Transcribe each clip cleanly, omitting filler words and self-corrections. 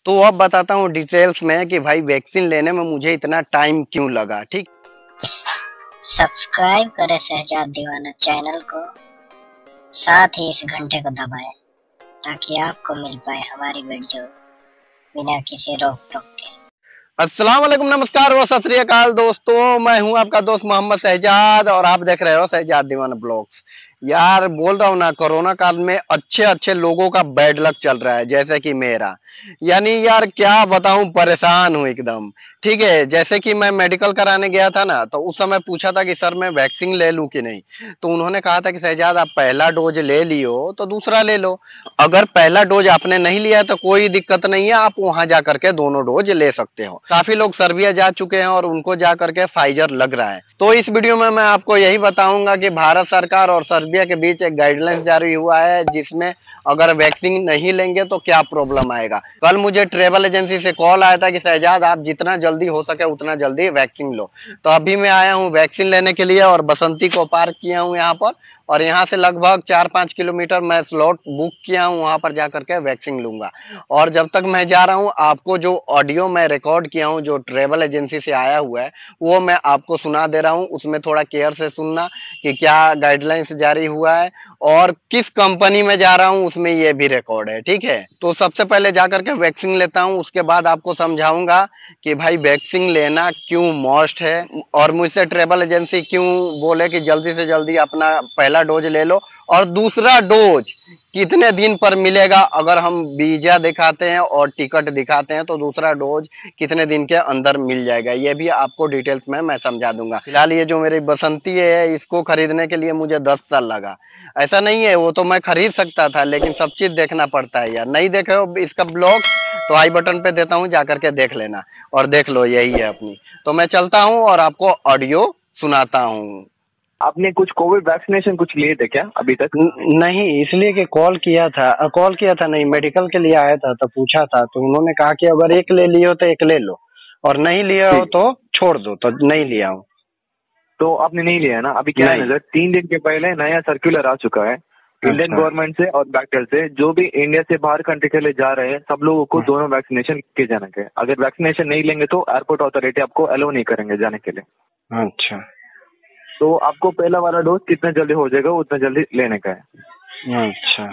तो अब बताता हूँ डिटेल्स में कि भाई वैक्सीन लेने में मुझे इतना टाइम क्यों लगा। ठीक, सब्सक्राइब करें शहजाद दीवाना चैनल को, साथ ही इस घंटे को दबाएं ताकि आपको मिल पाए हमारी वीडियो बिना किसी रोक टोक के। अस्सलाम वालेकुम, नमस्कार व सत श्री अकाल दोस्तों, मैं हूं आपका दोस्त मोहम्मद शहजाद और आप देख रहे हो शहजाद दीवाना ब्लॉग्स। यार बोल रहा हूं ना, कोरोना काल में अच्छे अच्छे लोगों का बैड लक चल रहा है, जैसे कि मेरा। यानी यार क्या बताऊं, परेशान हूं एकदम। ठीक है, जैसे कि मैं मेडिकल कराने गया था ना, तो उस समय पूछा था कि सर मैं वैक्सीन ले लूं कि नहीं। तो उन्होंने कहा था कि शहजाद आप पहला डोज ले लियो तो दूसरा ले लो। अगर पहला डोज आपने नहीं लिया तो कोई दिक्कत नहीं है, आप वहां जाकर के दोनों डोज ले सकते हो। काफी लोग सर्बिया जा चुके हैं और उनको जाकर के फाइजर लग रहा है। तो इस वीडियो में मैं आपको यही बताऊंगा कि भारत सरकार और सर्बिया के बीच एक गाइडलाइंस जारी हुआ है, जिसमें अगर वैक्सीन नहीं लेंगे तो क्या प्रॉब्लम आएगा। कल मुझे ट्रेवल एजेंसी से कॉल आया था कि शहजाद आप जितना जल्दी हो सके उतना जल्दी वैक्सीन लो। तो अभी मैं आया हूँ वैक्सीन लेने के लिए और बसंती को पार्क किया हूँ यहाँ पर। और यहाँ से लगभग 4-5 किलोमीटर मैं स्लॉट बुक किया हूँ, वहां पर जाकर के वैक्सीन लूंगा। और जब तक मैं जा रहा हूँ, आपको जो ऑडियो मैं रिकॉर्ड किया हूँ जो ट्रेवल एजेंसी से आया हुआ है वो मैं आपको सुना दे रहा हूँ। उसमें थोड़ा केयर से सुनना कि क्या गाइडलाइंस जारी हुआ है और किस कंपनी में जा रहा हूँ, उसमें ये भी रिकॉर्ड है। ठीक है, तो सबसे पहले जाकर के वैक्सीन लेता हूँ, उसके बाद आपको समझाऊंगा कि भाई वैक्सीन लेना क्यों मस्ट है और मुझसे ट्रेवल एजेंसी क्यों बोले कि जल्दी से जल्दी अपना पहला डोज ले लो और दूसरा डोज कितने दिन पर मिलेगा। अगर हम वीजा दिखाते हैं और टिकट दिखाते हैं तो दूसरा डोज कितने दिन के अंदर मिल जाएगा, ये भी आपको डिटेल्स में मैं समझा दूंगा। फिलहाल ये जो मेरी बसंती है, इसको खरीदने के लिए मुझे 10 साल लगा। ऐसा नहीं है, वो तो मैं खरीद सकता था, लेकिन सब चीज देखना पड़ता है यार। नहीं देखे हो इसका ब्लॉग तो आई बटन पे देता हूँ, जाकर के देख लेना और देख लो, यही है अपनी। तो मैं चलता हूँ और आपको ऑडियो सुनाता हूँ। आपने कुछ कोविड वैक्सीनेशन कुछ लिए थे क्या अभी तक? नहीं, इसलिए कि कॉल किया था नहीं, मेडिकल के लिए आया था तो पूछा था, तो उन्होंने कहा कि अगर एक ले लियो तो एक ले लो और नहीं लिया हो तो छोड़ दो, तो नहीं लिया हूँ। तो आपने नहीं लिया है ना? अभी क्या है ना सर, 3 दिन के पहले नया सर्कुलर आ चुका है इंडियन गवर्नमेंट से और बैक्टर से। जो भी इंडिया से बाहर कंट्री के लिए जा रहे हैं सब लोगों को दोनों वैक्सीनेशन किए जाने के। अगर वैक्सीनेशन नहीं लेंगे तो एयरपोर्ट अथॉरिटी आपको अलाउ नहीं करेंगे जाने के लिए। अच्छा, तो आपको पहला वाला डोज कितना जल्दी हो जाएगा उतना जल्दी लेने का है। अच्छा।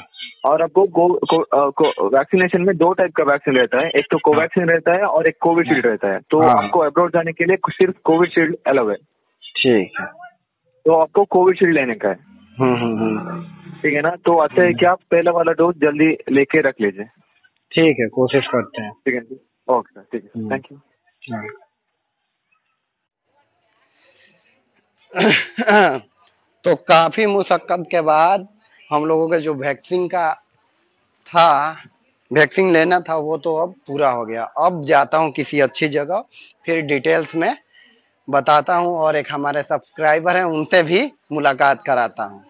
और आपको वैक्सीनेशन में 2 टाइप का वैक्सीन रहता है, एक तो कोवैक्सीन रहता है और एक कोविशील्ड रहता है। तो आपको अब्रॉड जाने के लिए सिर्फ कोविशील्ड अलाउ है। ठीक है, तो आपको कोविशील्ड लेने का है। ठीक है ना? तो अच्छा है कि आप पहला वाला डोज जल्दी लेके रख लीजिए। ठीक है, कोशिश करते हैं। ठीक है, ओके सर, ठीक है, थैंक यू। तो काफी मुशक्कत के बाद हम लोगों का जो वैक्सीन का था, वैक्सीन लेना था, वो तो अब पूरा हो गया। अब जाता हूँ किसी अच्छी जगह, फिर डिटेल्स में बताता हूँ और एक हमारे सब्सक्राइबर हैं उनसे भी मुलाकात कराता हूँ।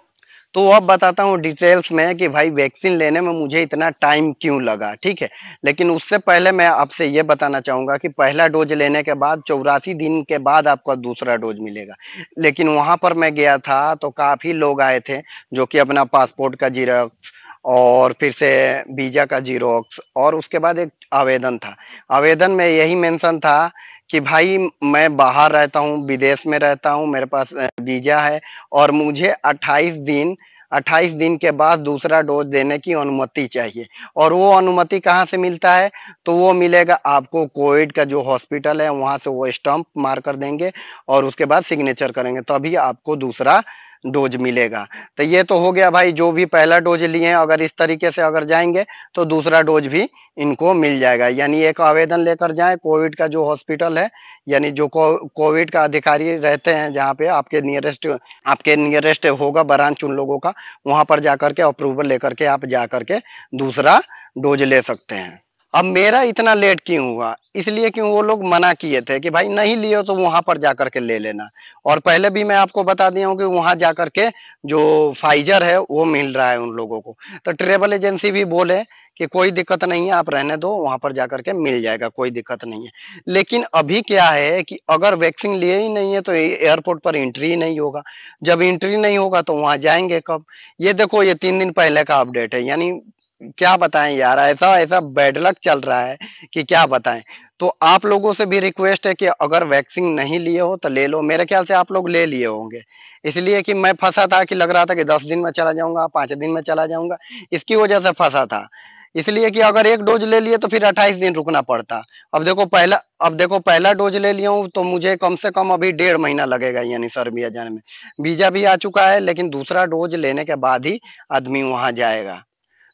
तो अब बताता हूँ डिटेल्स में कि भाई वैक्सीन लेने में मुझे इतना टाइम क्यों लगा। ठीक है, लेकिन उससे पहले मैं आपसे ये बताना चाहूंगा कि पहला डोज लेने के बाद 84 दिन के बाद आपका दूसरा डोज मिलेगा। लेकिन वहां पर मैं गया था तो काफी लोग आए थे जो कि अपना पासपोर्ट का जीरोक्स और फिर से वीजा का जीरोक्स और उसके बाद एक आवेदन था। आवेदन में यही मेंशन था कि भाई मैं बाहर रहता हूँ, विदेश में रहता हूँ, मेरे पास वीजा है और मुझे 28 दिन के बाद दूसरा डोज देने की अनुमति चाहिए। और वो अनुमति कहाँ से मिलता है? तो वो मिलेगा आपको कोविड का जो हॉस्पिटल है वहां से, वो स्टंप मार कर देंगे और उसके बाद सिग्नेचर करेंगे, तभी आपको दूसरा डोज मिलेगा। तो ये तो हो गया भाई, जो भी पहला डोज लिए हैं अगर इस तरीके से अगर जाएंगे तो दूसरा डोज भी इनको मिल जाएगा। यानी एक आवेदन लेकर जाएं, कोविड का जो हॉस्पिटल है, यानी जो कोविड का अधिकारी रहते हैं जहाँ पे आपके नियरेस्ट होगा ब्रांच उन लोगों का, वहां पर जाकर के अप्रूवल लेकर के आप जाकर के दूसरा डोज ले सकते हैं। अब मेरा इतना लेट क्यों हुआ? इसलिए क्यों, वो लोग मना किए थे कि भाई नहीं लियो तो वहां पर जाकर के ले लेना। और पहले भी मैं आपको बता दिया हूँ कि वहां जाकर के जो फाइजर है वो मिल रहा है उन लोगों को। तो ट्रेवल एजेंसी भी बोले कि कोई दिक्कत नहीं है, आप रहने दो, वहां पर जाकर के मिल जाएगा, कोई दिक्कत नहीं है। लेकिन अभी क्या है कि अगर वैक्सीन लिए ही नहीं है तो एयरपोर्ट पर एंट्री ही नहीं होगा। जब एंट्री नहीं होगा तो वहां जाएंगे कब? ये देखो, ये 3 दिन पहले का अपडेट है, यानी क्या बताएं यार, ऐसा ऐसा बैड लक चल रहा है कि क्या बताएं। तो आप लोगों से भी रिक्वेस्ट है कि अगर वैक्सीन नहीं लिए हो तो ले लो। मेरे ख्याल से आप लोग ले लिए होंगे, इसलिए कि मैं फंसा था कि लग रहा था कि 10 दिन में चला जाऊंगा, 5 दिन में चला जाऊंगा, इसकी वजह से फंसा था। इसलिए कि अगर एक डोज ले लिए तो फिर 28 दिन रुकना पड़ता। अब देखो पहला डोज ले लिया हूँ तो मुझे कम से कम अभी 1.5 महीना लगेगा, यानी सर्बिया जाने में। वीजा भी आ चुका है, लेकिन दूसरा डोज लेने के बाद ही आदमी वहां जाएगा।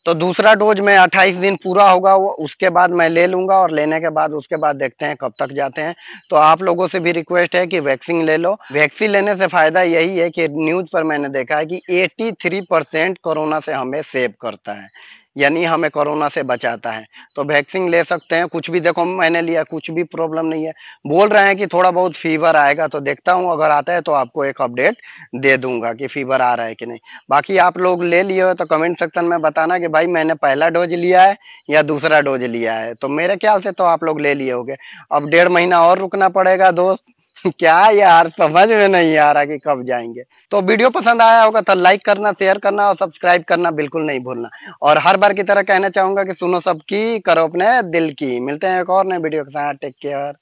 तो दूसरा डोज में 28 दिन पूरा होगा, वो उसके बाद मैं ले लूंगा, और लेने के बाद उसके बाद देखते हैं कब तक जाते हैं। तो आप लोगों से भी रिक्वेस्ट है कि वैक्सीन ले लो। वैक्सीन लेने से फायदा यही है कि न्यूज पर मैंने देखा है कि 83% कोरोना से हमें सेव करता है, यानी हमें कोरोना से बचाता है। तो वैक्सीन ले सकते हैं, कुछ भी देखो मैंने लिया, कुछ भी प्रॉब्लम नहीं है। बोल रहे हैं कि थोड़ा बहुत फीवर आएगा, तो देखता हूँ, अगर आता है तो आपको एक अपडेट दे दूंगा कि फीवर आ रहा है कि नहीं। बाकी आप लोग ले लिए हो तो कमेंट सेक्शन में बताना कि भाई मैंने पहला डोज लिया है या दूसरा डोज लिया है। तो मेरे ख्याल से तो आप लोग ले लिए होगे। अब 1.5 महीना और रुकना पड़ेगा दोस्त। क्या यार, समझ में नहीं आ रहा कि कब जाएंगे। तो वीडियो पसंद आया होगा तो लाइक करना, शेयर करना और सब्सक्राइब करना बिल्कुल नहीं भूलना। और हर बार की तरह कहना चाहूंगा कि सुनो सबकी, करो अपने दिल की। मिलते हैं एक और नए वीडियो के साथ। Take care.